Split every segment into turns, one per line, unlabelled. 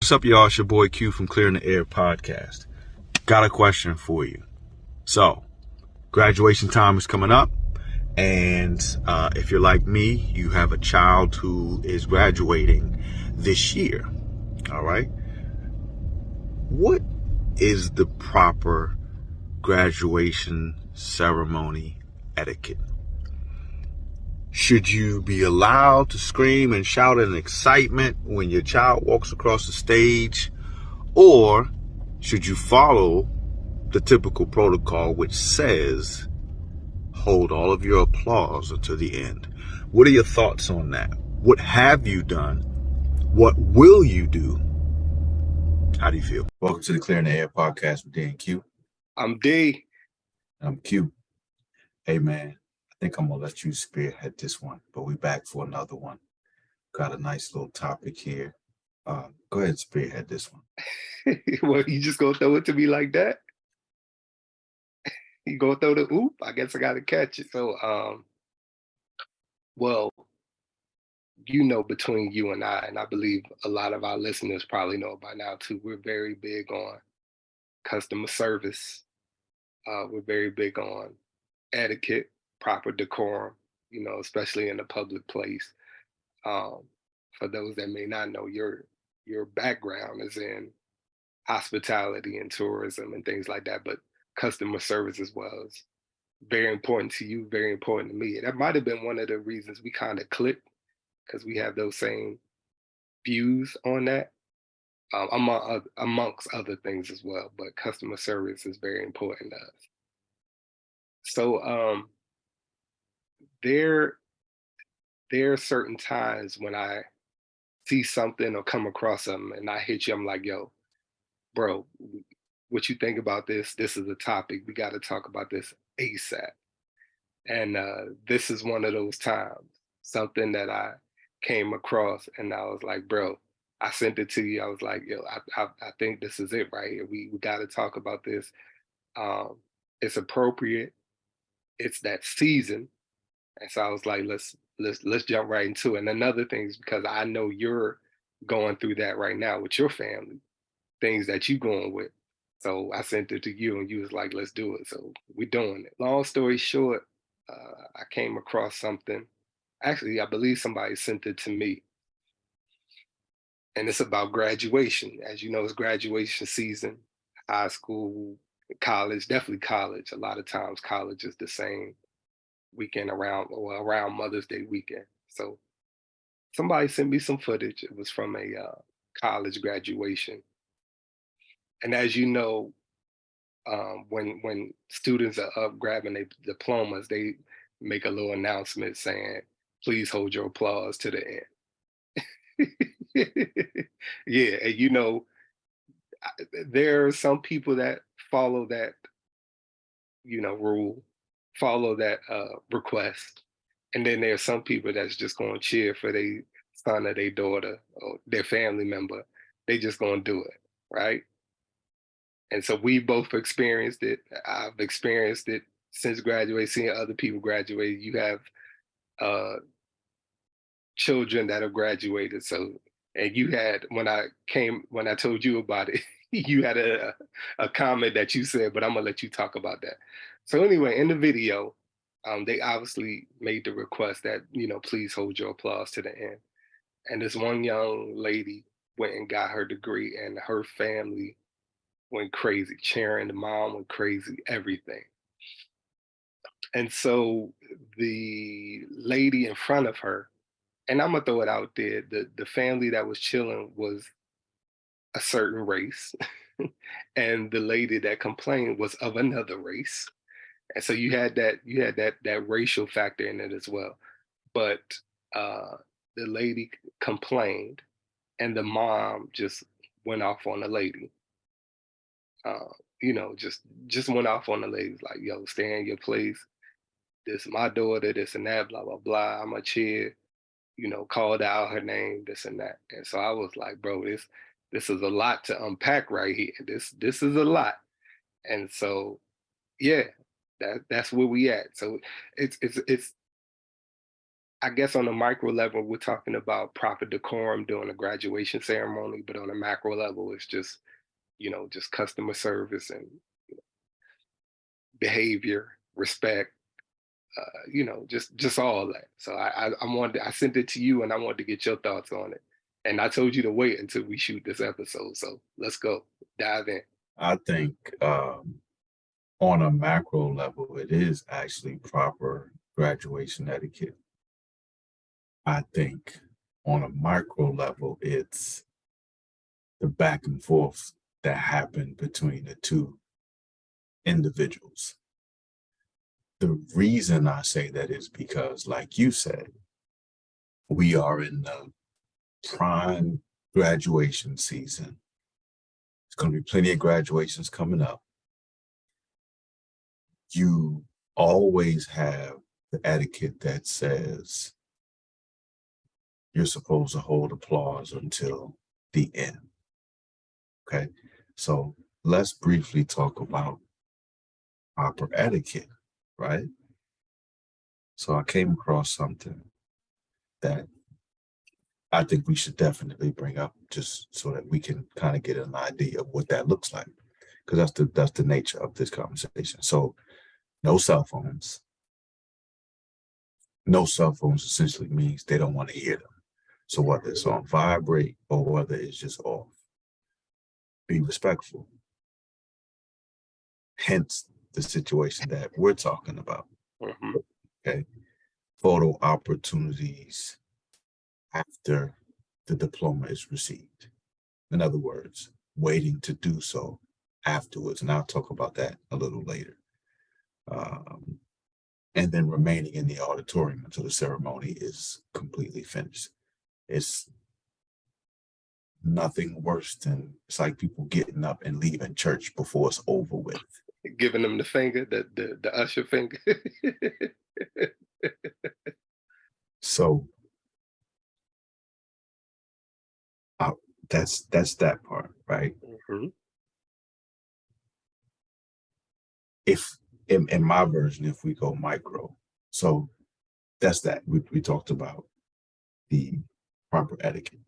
What's up, y'all? It's your boy Q from Clearing the Air podcast. Got a question for you. So, graduation time is coming up, and if you're like me, you have a child who is graduating this year. All right. What is the proper graduation ceremony etiquette? Should you be allowed to scream and shout in excitement when your child walks across the stage? Or should you follow the typical protocol, which says hold all of your applause until the end? What are your thoughts on that? What have you done? What will you do? How do you feel? Welcome to the Clearing the Air podcast with D and Q.
I'm D.
I'm Q. Hey, man. I think I'm going to let you spearhead this one, but we back for another one. Got a nice little topic here. Go ahead and spearhead this one.
Well, you just gonna throw it to me like that? You gonna throw the oop? I guess I gotta catch it. So, well, between you and I believe a lot of our listeners probably know by now too, we're very big on customer service. We're very big on etiquette, proper decorum, especially in a public place. For those that may not know, your background is in hospitality and tourism and things like that, but customer service as well is very important to you, very important to me. And that might have been one of the reasons we kind of clicked, because we have those same views on that, amongst other things as well. But customer service is very important to us. So there are certain times when I see something or come across something and I hit you, I'm like, yo, bro, what you think about this? This is a topic. We got to talk about this ASAP. And this is one of those times, something that I came across and I was like, bro, I sent it to you. I was like, yo, I think this is it right here. We got to talk about this. It's appropriate. It's that season. And so I was like, let's jump right into it. And another thing is because I know you're going through that right now with your family, things that you going with. So I sent it to you and you was like, let's do it. So we're doing it. Long story short, I came across something. Actually, I believe somebody sent it to me. And it's about graduation. As you know, it's graduation season, high school, college, definitely college. A lot of times college is the same weekend around Mother's Day weekend. So somebody sent me some footage. It was from a college graduation. And as you know, when students are up grabbing their diplomas, they make a little announcement saying, please hold your applause to the end. Yeah, and there are some people that follow that, rule, follow that request. And then there are some people that's just going to cheer for their son or their daughter or their family member. They just going to do it, right? And so we both experienced it. I've experienced it since graduating, seeing other people graduate. You have children that have graduated. So, and you had, when I told you about it, you had a comment that you said, but I'm gonna let you talk about that. So anyway, in the video, they obviously made the request that, please hold your applause to the end. And this one young lady went and got her degree and her family went crazy, cheering, the mom went crazy, everything. And so the lady in front of her, and I'm gonna throw it out there, the family that was chilling was a certain race, and the lady that complained was of another race. And so you had that racial factor in it as well. But the lady complained, and the mom just went off on the lady. Just went off on the ladies like, yo, stay in your place. This is my daughter, this and that, blah, blah, blah. I'm a cheer, called out her name, this and that. And so I was like, bro, this is a lot to unpack right here. This is a lot. And so, yeah, that's where we at. So it's I guess on a micro level, we're talking about proper decorum during a graduation ceremony, but on a macro level, it's just, just customer service and behavior, respect, just all that. So I sent it to you, and I wanted to get your thoughts on it. And I told you to wait until we shoot this episode. So let's go dive in.
I think on a macro level, it is actually proper graduation etiquette. I think on a micro level, it's the back and forth that happened between the two individuals. The reason I say that is because, like you said, we are in the prime graduation season. There's going to be plenty of graduations coming up. You always have the etiquette that says you're supposed to hold applause until the end. Okay. So let's briefly talk about proper etiquette, right? So I came across something that I think we should definitely bring up just so that we can kind of get an idea of what that looks like. Because that's the nature of this conversation. So no cell phones. No cell phones essentially means they don't want to hear them. So whether it's on vibrate or whether it's just off, be respectful. Hence the situation that we're talking about.
Mhm.
Okay. Photo opportunities after the diploma is received. In other words, waiting to do so afterwards. And I'll talk about that a little later. And then remaining in the auditorium until the ceremony is completely finished. It's nothing worse than it's like people getting up and leaving church before it's over with.
Giving them the finger, the usher finger.
So that's that part, right?
Mhm.
If in my version, if we go micro, so that's that. We talked about the proper etiquette.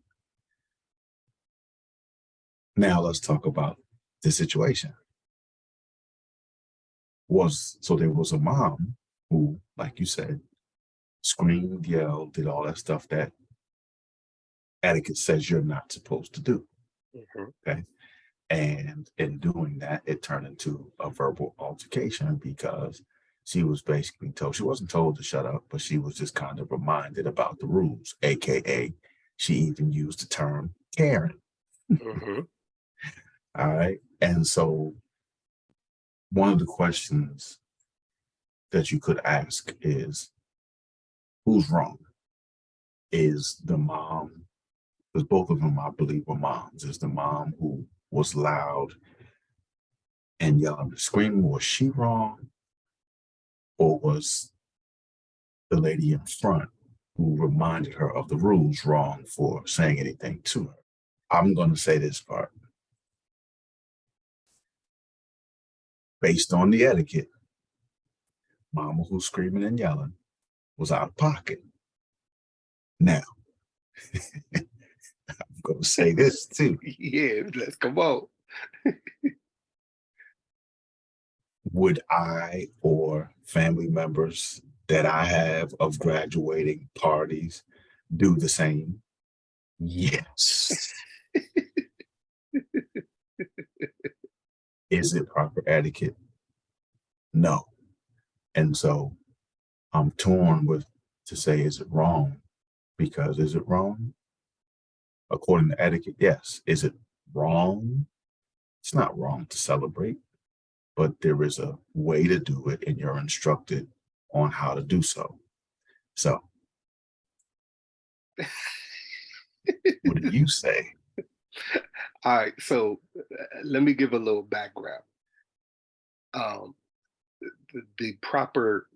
Now let's talk about the situation. There was a mom who, like you said, screamed, yelled, did all that stuff that etiquette says you're not supposed to do.
Mhm.
Okay. And in doing that, it turned into a verbal altercation because she was basically told, she wasn't told to shut up, but she was just kind of reminded about the rules, AKA, she even used the term Karen.
Mhm.
All right. And so one of the questions that you could ask is who's wrong? Is the mom, because both of them, I believe, were moms, is the mom who was loud and yelling and screaming, was she wrong? Or was the lady in front who reminded her of the rules wrong for saying anything to her? I'm going to say this part. Based on the etiquette, mama who's screaming and yelling was out of pocket. Now, I'm going to say this too.
Yeah, let's come on.
Would I or family members that I have of graduating parties do the same? Yes. Is it proper etiquette? No. And so I'm torn with to say, is it wrong? Because is it wrong? According to etiquette, yes. Is it wrong? It's not wrong to celebrate, but there is a way to do it, and you're instructed on how to do so. So, what do you say?
All right, so let me give a little background. Um, the proper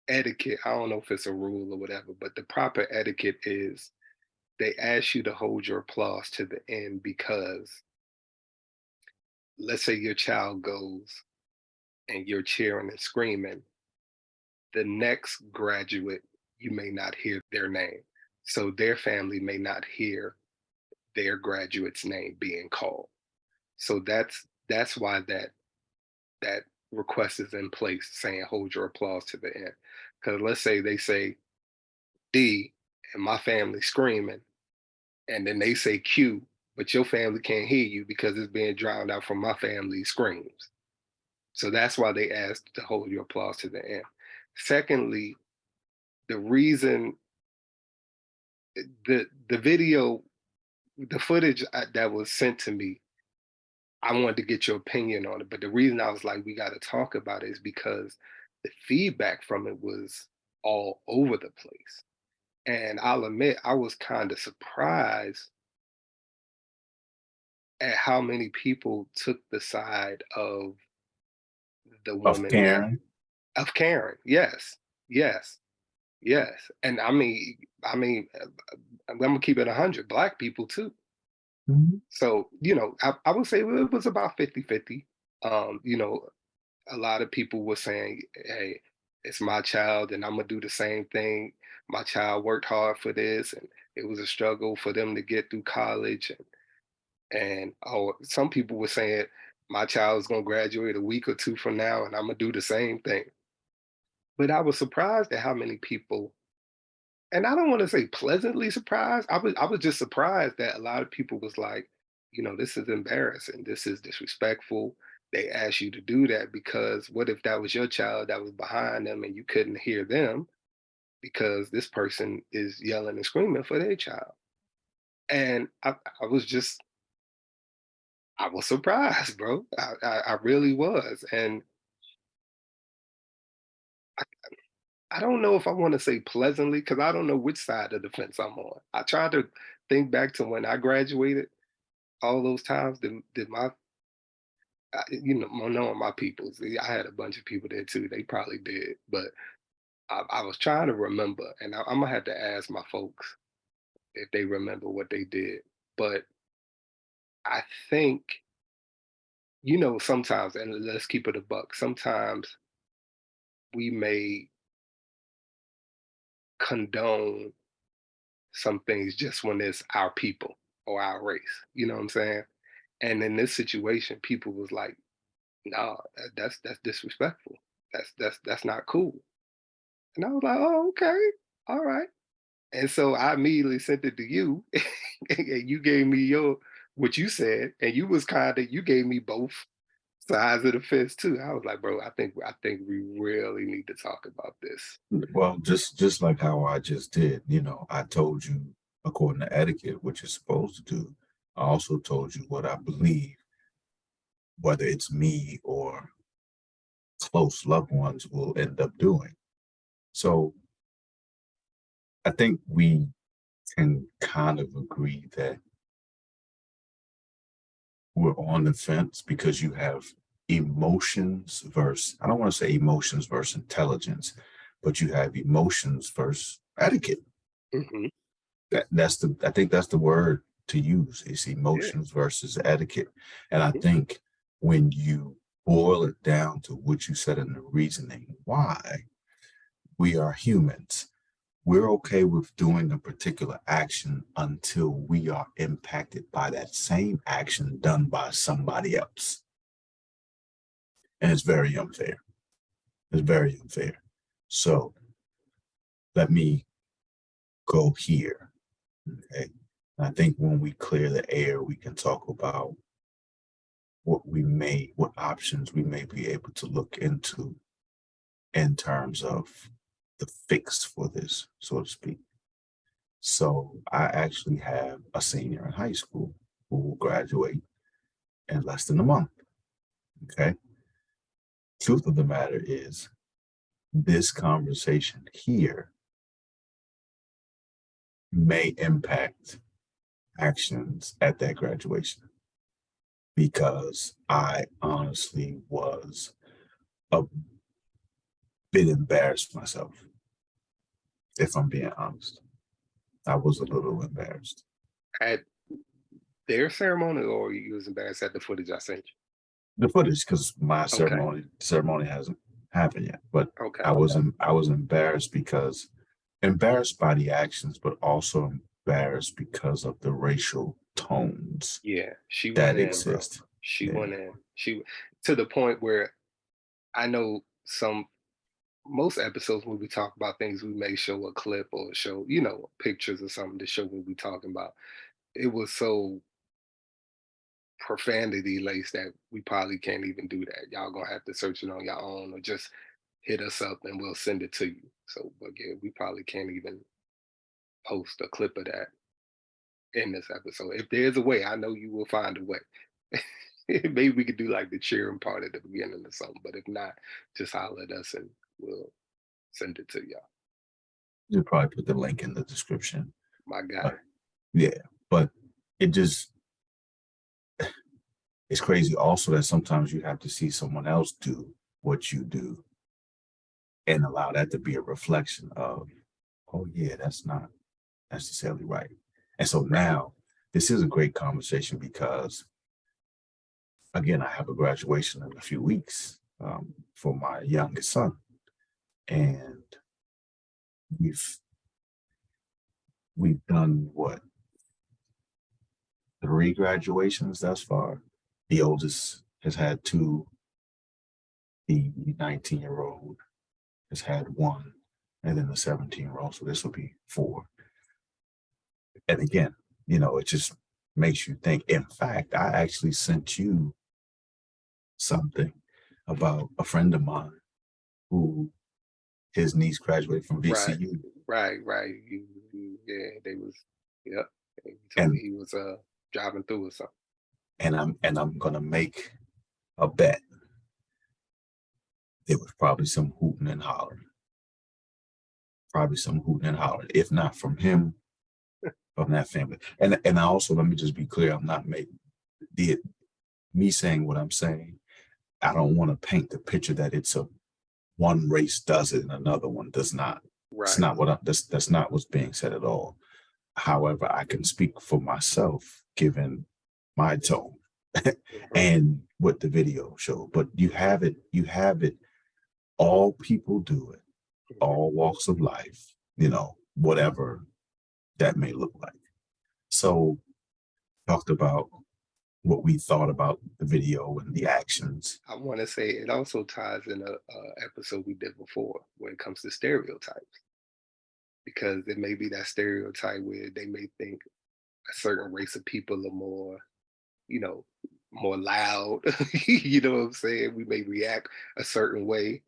etiquette, I don't know if it's a rule or whatever, but the proper etiquette is they ask you to hold your applause to the end because let's say your child goes and you're cheering and screaming, the next graduate you may not hear their name. So their family may not hear their graduate's name being called. So that's why that request is in place, saying hold your applause to the end. Because let's say they say D and my family screaming, and then they say Q, but your family can't hear you because it's being drowned out from my family's screams. So that's why they asked to hold your applause to the end. Secondly, the reason the video, the footage that was sent to me, I wanted to get your opinion on it. But the reason I was like, we got to talk about it is because the feedback from it was all over the place. And I'll admit, I was kind of surprised at how many people took the side of the
Of
woman that
Karen.
of Karen. Yes, yes, yes. And I'm gonna keep it 100. Black people too.
Mhm.
So I would say it was about 50-50. You know, a lot of people were saying, "Hey, it's my child, and I'm gonna do the same thing. My child worked hard for this, and it was a struggle for them to get through college." And oh, some people were saying, "My child is gonna graduate a week or two from now, and I'm gonna do the same thing." But I was surprised at how many people, and I don't want to say pleasantly surprised. I was just surprised that a lot of people was like, this is embarrassing. This is disrespectful. They asked you to do that because what if that was your child that was behind them and you couldn't hear them because this person is yelling and screaming for their child? And I was just, I was surprised, bro. I really was. And I don't know if I want to say pleasantly because I don't know which side of the fence I'm on. I tried to think back to when I graduated all those times. Did my, knowing my peoples, I had a bunch of people there too. They probably did. But I was trying to remember, and I'm going to have to ask my folks if they remember what they did. But I think, sometimes, and let's keep it a buck, sometimes we may condone some things just when it's our people or our race. You know what I'm saying? And in this situation, people was like, "No, that's disrespectful. That's not cool." And I was like, "Oh, okay, all right." And so I immediately sent it to you, and you gave me your what you said, and you gave me both sides of the fence too. I was like, "Bro, I think we really need to talk about this."
Well, just like how I just did, I told you according to etiquette what you're supposed to do. I also told you what I believe, whether it's me or close loved ones will end up doing. So I think we can kind of agree that we're on the fence because you have emotions versus, I don't want to say emotions versus intelligence, but you have emotions versus etiquette.
Hmm.
I think that's the word to use is
Yeah.
emotions versus etiquette. And I
Hmm.
think when you boil it down to what you said in the reasoning, why we are humans, we're okay with doing a particular action until we are impacted by that same action done by somebody else. And it's very unfair. It's very unfair. So let me go here. Okay. And I think when we clear the air, we can talk about what options we may be able to look into in terms of the fix for this, so to speak. So I actually have a senior in high school who will graduate in less than a month. Okay. Truth of the matter is, this conversation here may impact actions at that graduation because I honestly was a bit embarrassed myself, if I'm being honest. I was a little embarrassed.
At their ceremony, or you was embarrassed at the footage I sent
The footage, because my
you? Okay.
ceremony hasn't happened yet, but
Okay.
I was embarrassed because embarrassed by the actions, but also embarrassed because of the racial tones
Yeah, she went
that
in, bro.
exist.
She
Yeah.
went in. She to the point where I know most episodes when we talk about things, we may show a clip or show, pictures or something to show what we're talking about. It was so profanity laced that we probably can't even do that. Y'all gonna have to search it on your own or just hit us up and we'll send it to you. So, but yeah, we probably can't even post a clip of that in this episode. If there's a way, I know you will find a way. Maybe we could do like the cheering part at the beginning or something. But if not, just holler at us and we'll send it to y'all.
You'll probably put the link in the description.
My guy.
But yeah, but it just, it's crazy also that sometimes you have to see someone else do what you do and allow that to be a reflection of, oh yeah, that's not necessarily right. And so
Right.
now this is a great conversation because again, I have a graduation in a few weeks for my youngest son, and we've we've done what, 3 graduations thus far. The oldest has had 2. The 19-year-old has had 1, and then the 17-year-old. So this will be 4. And again, it just makes you think. In fact, I actually sent you something about a friend of mine who his niece graduated from
Right.
VCU.
Right. Yeah, they was, yep. He told me
And
he was driving through or something.
I'm gonna make a bet. There was probably some hooting and hollering. Probably some hooting and hollering, if not from him, from that family. And I also, let me just be clear, I'm not making the me saying what I'm saying. I don't want to paint the picture that it's a one race does it and another one does not. It's
Right.
not that's not what's being said at all. However, I can speak for myself given my tone
Mhm.
and what the video showed. But you have it. All people do it,
Mhm.
all walks of life, whatever that may look like. So talked about what we thought about the video and the actions.
I want to say it also ties in a episode we did before when it comes to stereotypes, because it may be that stereotype where they may think a certain race of people are more, you know, more loud. You know what I'm saying? We may react a certain way,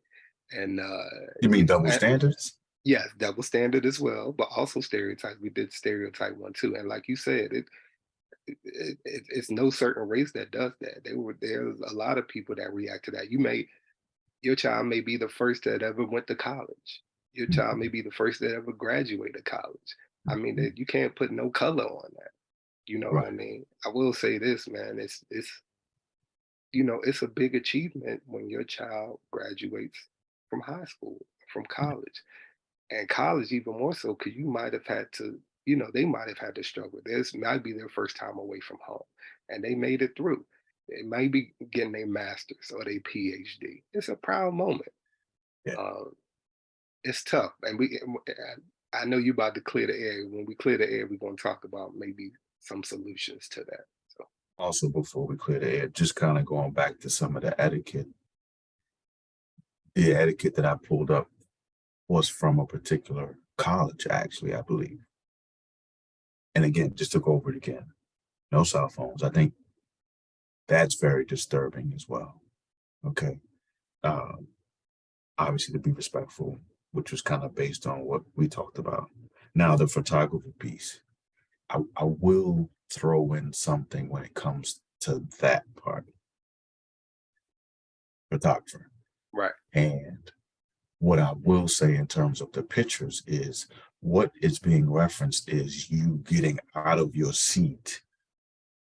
and
You mean double standards?
yes, double standard as well, but also stereotypes. We did stereotype one too, and like you said, it's no certain race that does that. There's a lot of people that react to that. Your child may be the first that ever went to college. Your child may
Mhm.
be the first that ever graduated college. I mean,
Mhm.
you can't put no color on that. You know what I
Right.
mean? I will say this, man. It's a big achievement when your child graduates from high school, from college, and college even more so because you might have had to, they might have had to struggle. This might be their first time away from home, and they made it through. They might be getting their master's or their PhD. It's a proud moment.
Yeah.
Um, it's tough, and I know you about to clear the air. When we clear the air, we're going to talk about maybe some solutions to that. So
Also, before we clear the air, just kind of going back to some of the etiquette. The etiquette that I pulled up was from a particular college, actually, I believe. And again, just to go over it again, no cell phones. I think that's very disturbing as well. Okay. Um, Obviously, to be respectful, which was kind of based on what we talked about. Now, the photography piece, I will throw in something when it comes to that part, photographer.
right,
And what I will say in terms of the pictures is what is being referenced is you getting out of your seat,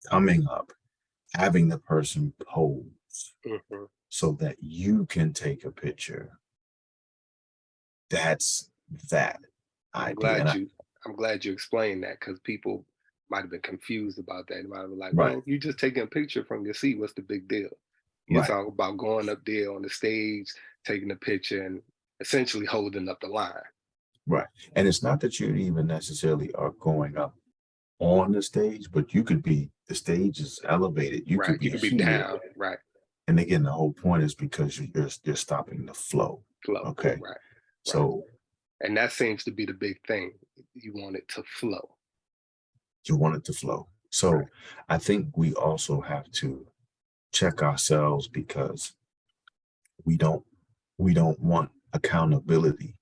coming up, having the person pose
hmm
so that you can take a picture. That's that
I'm
idea. And
glad you I'm glad you explained that because people might have been confused about that. They might have been like,
right,
well, you just taking a picture from your seat. What's the big deal? You're
right,
talking about going up there on the stage, taking a picture, and essentially holding up the line.
Right. And it's not that you even necessarily are going up on the stage, but you could be, the stage is elevated. You could
Right. You
be
could be
here.
down. Right.
And again, the whole point is because you're stopping the flow.
Flow.
Okay.
Right. Right.
So
And that seems to be the big thing. You want it to flow.
you want it to flow.
Right.
So I think we also have to check ourselves because we don't we don't want accountability.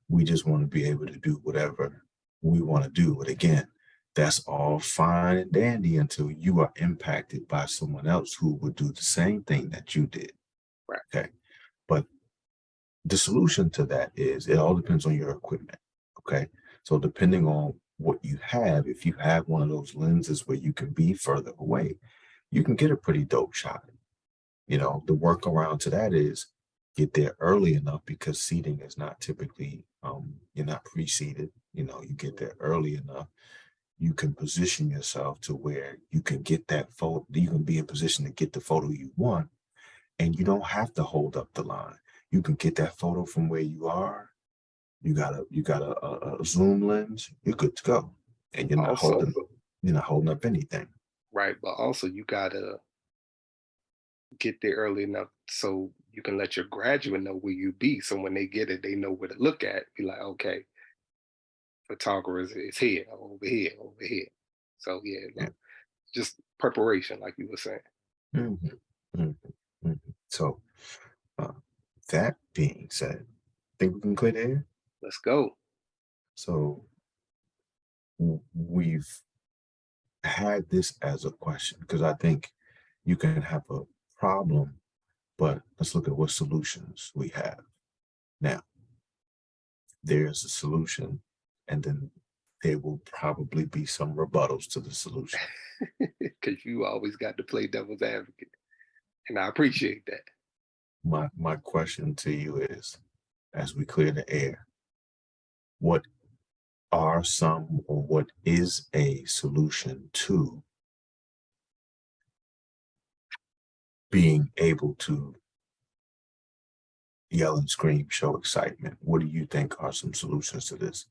We just want to be able to do whatever we want to do. But again, that's all fine and dandy until you are impacted by someone else who would do the same thing that you did.
Right.
Okay. But the solution to that is it all depends on your equipment. Okay. So depending on what you have, if you have one of those lenses where you can be further away, you can get a pretty dope shot. The workaround to that is get there early enough because seating is not typically, you're not pre-seated. You get there early enough. You can position yourself to where you can get that photo. You can be in position to get the photo you want, and you don't have to hold up the line. You can get that photo from where you are. You got a zoom lens. You're good to go, and
Also,
you're not holding up anything.
right. But also, you got to get there early enough so you can let your graduate know where you be. So when they get it, they know where to look at. Be like, okay, photographer is here, over here, over here. So yeah,
Yeah.
like, just preparation, like you were saying.
Mhm, mhm, mhm. So, uh, that being said, think we can clear the air?
Let's go.
So we've had this as a question because I think you can have a problem, but let's look at what solutions we have. Now, there's a solution, and then there will probably be some rebuttals to the solution.
Because you always got to play devil's advocate, and I appreciate that.
My question to you is, as we clear the air, what are some or what is a solution to being able to yell and scream, show excitement? What do you think are some solutions to this?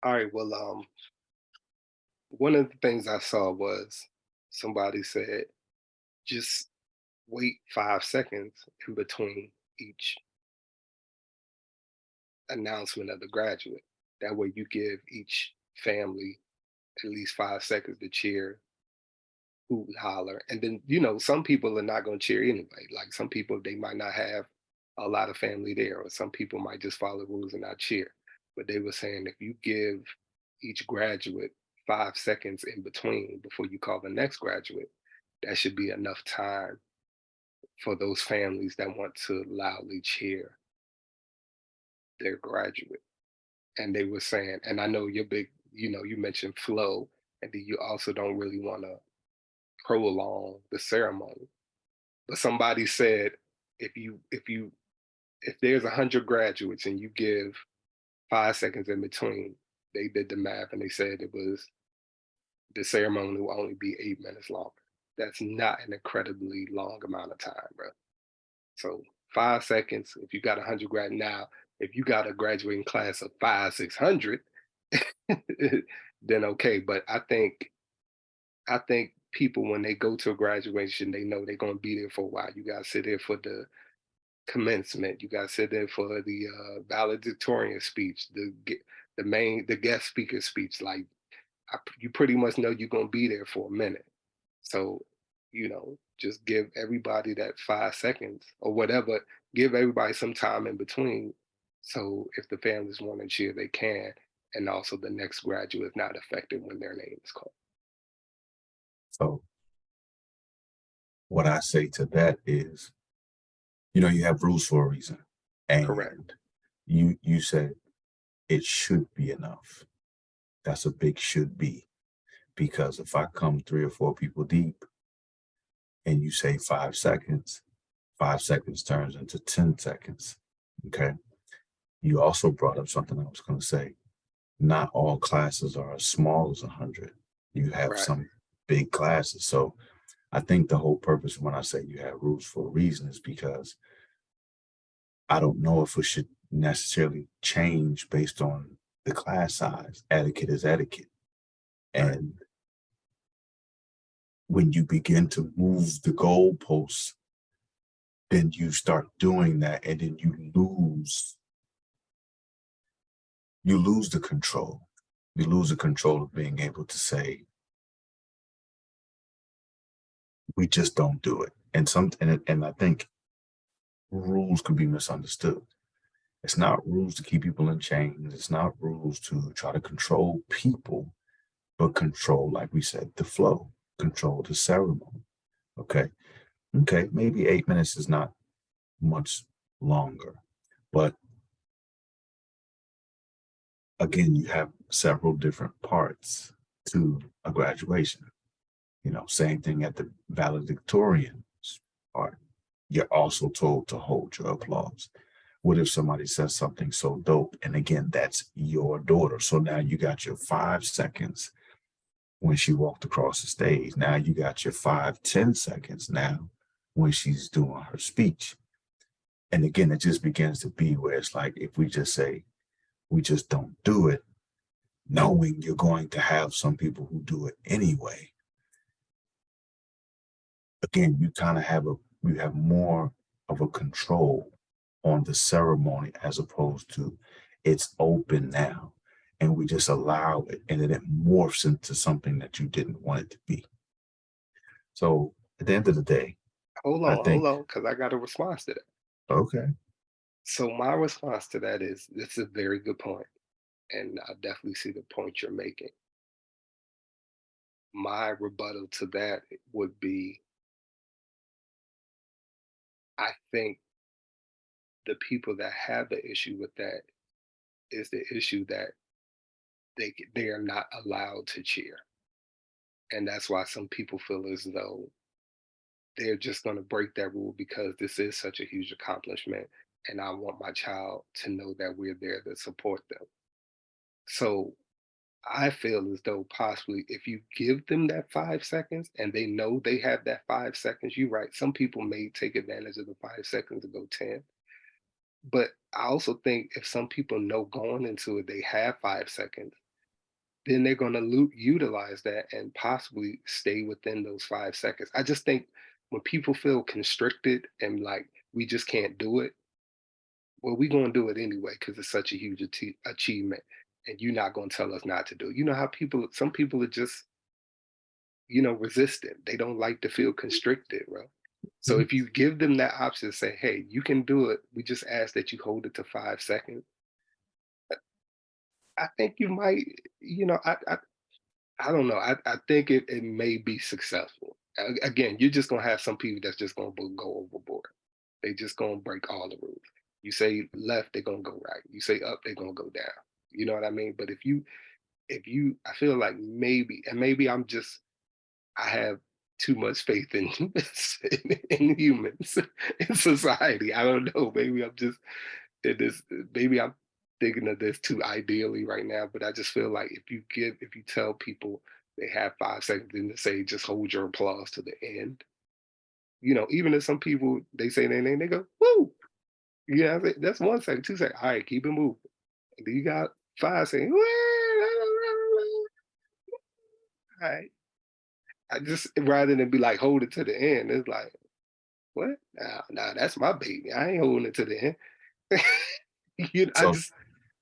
All right. Well, one of the things I saw was somebody said just wait 5 seconds in between each announcement of the graduate. That way, you give each family at least 5 seconds to cheer, hoot, and holler. And then, some people are not going to cheer anyway. Like some people, they might not have a lot of family there, or some people might just follow rules and not cheer. But they were saying if you give each graduate 5 seconds in between before you call the next graduate, that should be enough time for those families that want to loudly cheer their graduate. And they were saying, and I know you're big, you mentioned flow, and then you also don't really want to prolong the ceremony. But somebody said if there's 100 graduates and you give 5 seconds in between, they did the math and they said the ceremony will only be 8 minutes longer. That's not an incredibly long amount of time, bro. So 5 seconds, if you got 100 grad now, if you got a graduating class of 600, then okay. But I think people when they go to a graduation, they know they're gonna be there for a while. You gotta sit there for the commencement. You gotta sit there for the valedictorian speech, the guest speaker speech. Like you pretty much know you're gonna be there for a minute. So, just give everybody that 5 seconds or whatever, give everybody some time in between. So if the families want to cheer, they can. And also the next graduate is not affected when their name is called.
So what I say to that is, you have rules for a reason.
Correct.
And you said it should be enough. That's a big should be. Because if I come 3 or 4 people deep and you say 5 seconds, 5 seconds turns into 10 seconds. Okay. You also brought up something I was going to say. Not all classes are as small as 100. You have
Right.
some big classes. So I think the whole purpose when I say you have rules for a reason is because I don't know if necessarily change based on the class size. Etiquette is etiquette.
Right.
And when you begin to move the goalposts, then you start doing that, and then you lose the control. You lose the control of being able to say, we just don't do it. And I think rules can be misunderstood. It's not rules to keep people in chains. It's not rules to try to control people, but control, like we said, the flow, control the ceremony. Okay. Okay. Maybe 8 minutes is not much longer, but again, you have several different parts to a graduation. Same thing at the valedictorian part. You're also told to hold your applause. What if somebody says something so dope? And again, that's your daughter. So now you got your 5 seconds when she walked across the stage. Now you got your 5, 10 seconds now when she's doing her speech. And again, it just begins to be where it's like, if we just say, we just don't do it, knowing you're going to have some people who do it anyway. Again, you have more of a control on the ceremony as opposed to it's open now and we just allow it and then it morphs into something that you didn't want it to be. So at the end of the day, I
Hold
think,
on, because I got a response to that.
okay,
So my response to that is this is a very good point, and I definitely see the point you're making. My rebuttal to that would be I think the people that have the issue with that is the issue that they are not allowed to cheer. And that's why some people feel as though they're just going to break that rule because this is such a huge accomplishment and I want my child to know that we're there to support them. So I feel as though possibly if you give them that 5 seconds and they know they have that 5 seconds, you're right. Some people may take advantage of the 5 seconds to go 10. But I also think if some people know going into it, they have 5 seconds, then they're going to utilize that and possibly stay within those 5 seconds. I just think when people feel constricted and like we just can't do it, well, we're going to do it anyway because it's such a huge achievement. And you're not going to tell us not to do it. You know how some people are just, resistant. They don't like to feel constricted, bro. So
mhm.
if you give them that option, say, hey, you can do it. We just ask that you hold it to 5 seconds. I think you might, I don't know. I think it may be successful. Again, you're just gonna have some people that's just gonna go overboard. They just gonna break all the rules. You say left, they're gonna go right. You say up, they're gonna go down. You know what I mean? But I feel like maybe I have too much faith in in humans in society. I don't know. Maybe I'm just it is maybe I'm thinking of this too ideally right now, but I just feel like if you tell people they have 5 seconds and to say just hold your applause to the end, even if some people they say their name, they go, woo. Yeah, that's 1 second, 2 seconds. All right, keep it moving. And then you got 5 seconds. All right. I just rather than be like hold it to the end, it's like, what? Nah, that's my baby. I ain't holding it to the end. I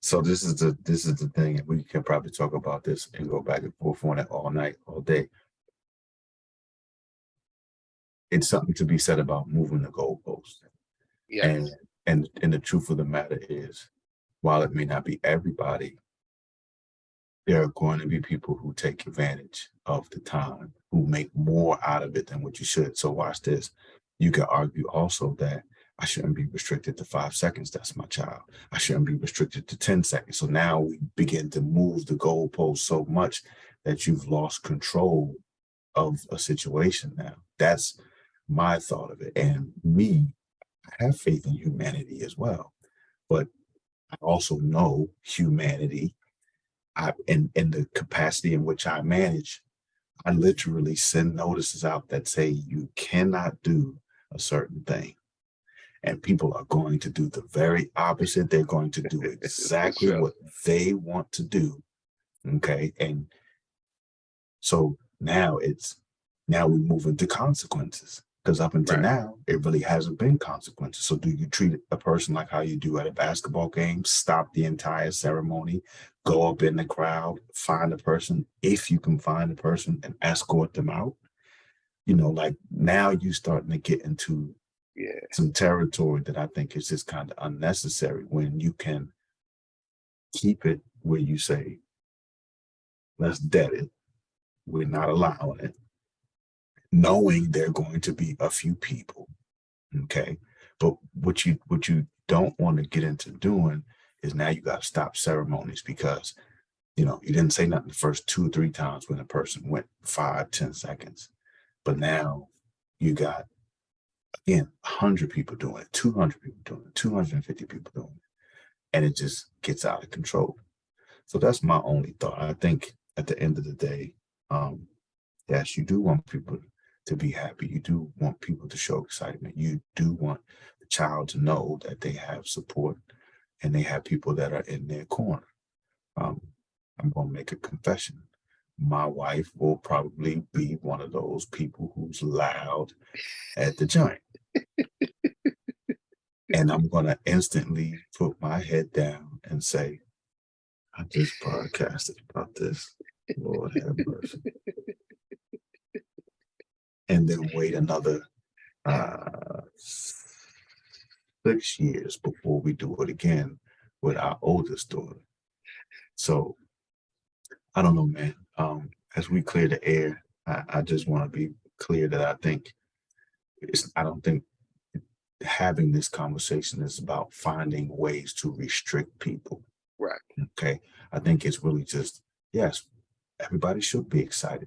So
just
this is the thing, and we can probably talk about this and go back and forth on it all night, all day. It's something to be said about moving the goalposts. And
yes.
and the truth of the matter is, while it may not be everybody, there are going to be people who take advantage of the time, who make more out of it than what you should. So watch this. You can argue also that I shouldn't be restricted to 5 seconds. That's my child. I shouldn't be restricted to 10 seconds. So now we begin to move the goalpost so much that you've lost control of a situation now. That's my thought of it. And me, I have faith in humanity as well. But I also know humanity in the capacity in which I manage, I literally send notices out that say you cannot do a certain thing.
And people are going to do the very opposite. They're going to do exactly
sure.
what they want to do. Okay. And so now we move into consequences. Because up until
Right.
now, it really hasn't been consequences. So do you treat a person like how you do at a basketball game? Stop the entire ceremony, go up in the crowd, find a person, if you can find a person, and escort them out? Like now you're starting to get into
Yeah.
some territory that I think is just kind of unnecessary, when you can keep it where you say, let's dead it. We're not allowing it, knowing there are going to be a few people. Okay. But what you don't want to get into doing is now you got to stop ceremonies because you didn't say nothing the first 2 or 3 times when a person went 5-10 seconds. But now you got, again, 100 people doing it, 200 people doing it, 250 people doing it, and it just gets out of control. So that's my only thought. I think at the end of the day, yes, you do want people to be happy. You do want people to show excitement. You do want the child to know that they have support and they have people that are in their corner. I'm going to make a confession. My wife will probably be one of those people who's loud at the joint. And I'm going to instantly put my head down and say, I just broadcasted about this. Lord have mercy. And then wait another 6 years before we do it again with our oldest daughter. So I don't know, man. As we clear the air, I just want to be clear that I don't think having this conversation is about finding ways to restrict people.
Right.
Okay. I think it's really just, yes, everybody should be excited,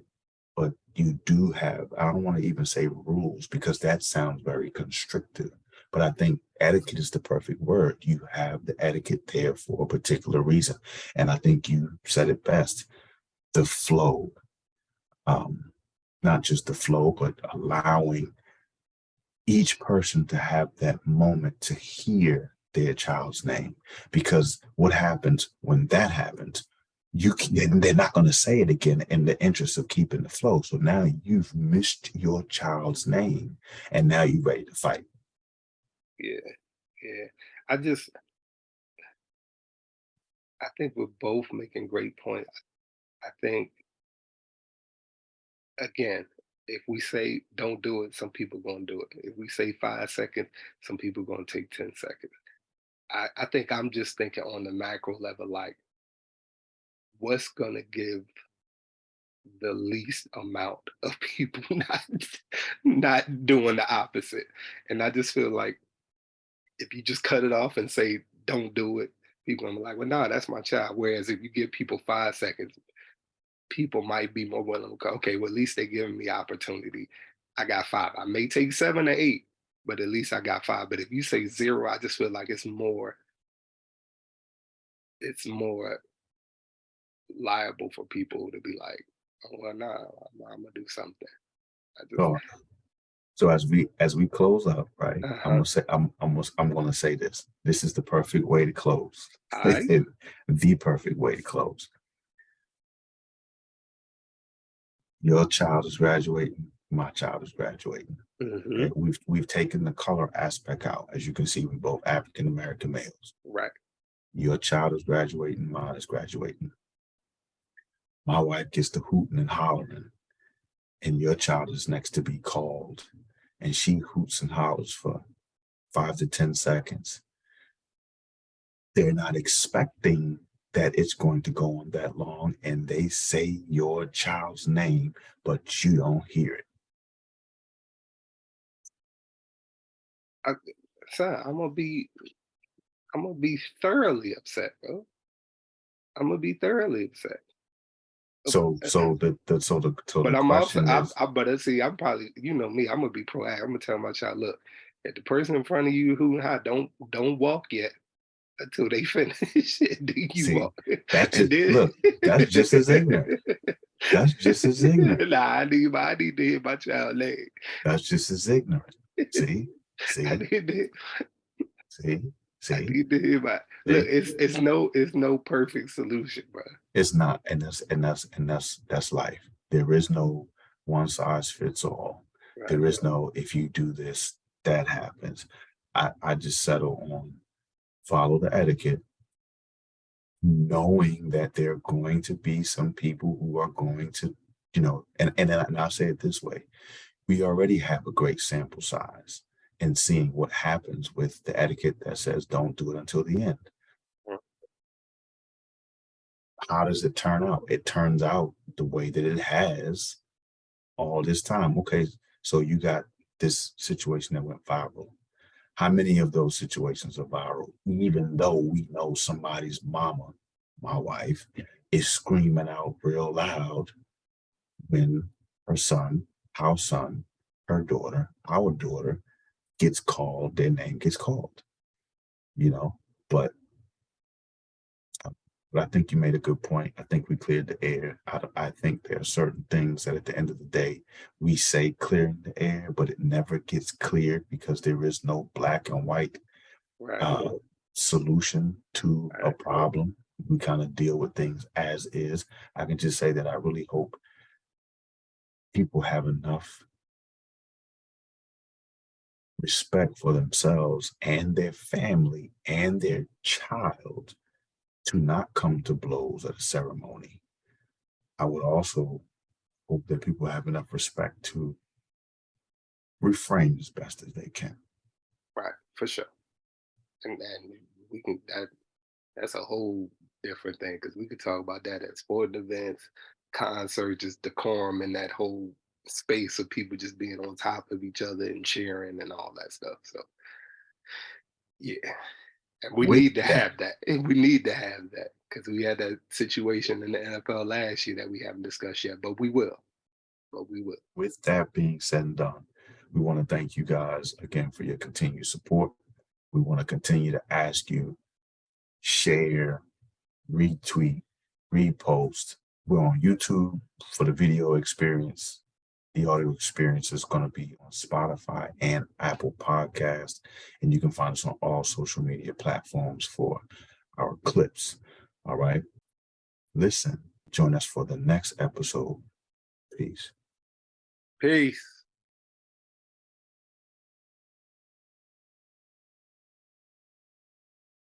but you do have, I don't want to even say rules because that sounds very constrictive, but I think etiquette is the perfect word. You have the etiquette there for a particular reason. And I think you said it best, the flow, not just the flow, but allowing each person to have that moment to hear their child's name. Because what happens when that happens, they're not going to say it again in the interest of keeping the flow. So now you've missed your child's name and now you're ready to fight.
Yeah. I think we're both making great points. I think, again, if we say don't do it, some people going to do it. If we say 5 seconds, some people going to take 10 seconds. I think I'm just thinking on the macro level, like what's going to give the least amount of people not doing the opposite. And I just feel like if you just cut it off and say don't do it, people are gonna be like, well, no, that's my child. Whereas if you give people 5 seconds, people might be more willing to go, okay, well, at least they're giving me opportunity. I got 5. I may take 7 or 8, but at least I got 5. But if you say 0, I just feel like it's more liable for people to be like, oh well, no, I'm gonna do something. I just
So as we close up, right?
uh-huh.
I'm gonna say this. This is the perfect way to close.
All right.
The perfect way to close. Your child is graduating. My child is graduating.
Mm-hmm.
Okay? We've taken the color aspect out. As you can see, we're both African American males.
Right.
Your child is graduating. Mine is graduating. My wife gets to hooting and hollering, and your child is next to be called, and she hoots and hollers for 5 to 10 seconds. They're not expecting that it's going to go on that long, and they say your child's name, but you don't hear it.
Son, I'm gonna be thoroughly upset, bro. I'm gonna be thoroughly upset.
So the
But I'm also,
question is,
but see, I'm probably, you know me, I'm gonna be proactive. I'm gonna tell my child, look, if the person in front of you who don't walk yet until they finish, then you
see,
walk.
that's
And
just,
then,
look, that's just as ignorant. That's just as ignorant.
nah, I need to hear my child name.
That's just as ignorant. See? See,
I need to, I
see.
need to hear about. Look, it's no perfect solution, bro.
It's not, and that's life. There is no one size fits all.
Right.
There is no if you do this, that happens. I just settle on follow the etiquette, knowing that there are going to be some people who are going to, and I'll say it this way. We already have a great sample size in seeing what happens with the etiquette that says don't do it until the end. How does it turn out? It turns out the way that it has all this time. Okay, so you got this situation that went viral. How many of those situations are viral, even though we know somebody's mama, my wife, is screaming out real loud when her son, her daughter, our daughter gets called, their name gets called, but I think you made a good point. I think we cleared the air. I think there are certain things that at the end of the day, we say clearing the air, but it never gets cleared because there is no black and white
Right.
solution to a problem. We kind of deal with things as is. I can just say that I really hope people have enough respect for themselves and their family and their child to not come to blows at a ceremony. I would also hope that people have enough respect to refrain as best as they can.
Right, for sure. And we can that's a whole different thing because we could talk about that at sporting events, concerts, just decorum and that whole space of people just being on top of each other and cheering and all that stuff. So yeah. And we
With
need to
that,
have that. And we need to have that because we had that situation in the NFL last year that we haven't discussed yet, but we will. But we will.
with that being said and done, we want to thank you guys again for your continued support. We want to continue to ask you, share, retweet, repost. We're on YouTube for the video experience. The audio experience is going to be on Spotify and Apple Podcasts, and you can find us on all social media platforms for our clips. All right. Listen, join us for the next episode. Peace.
Peace.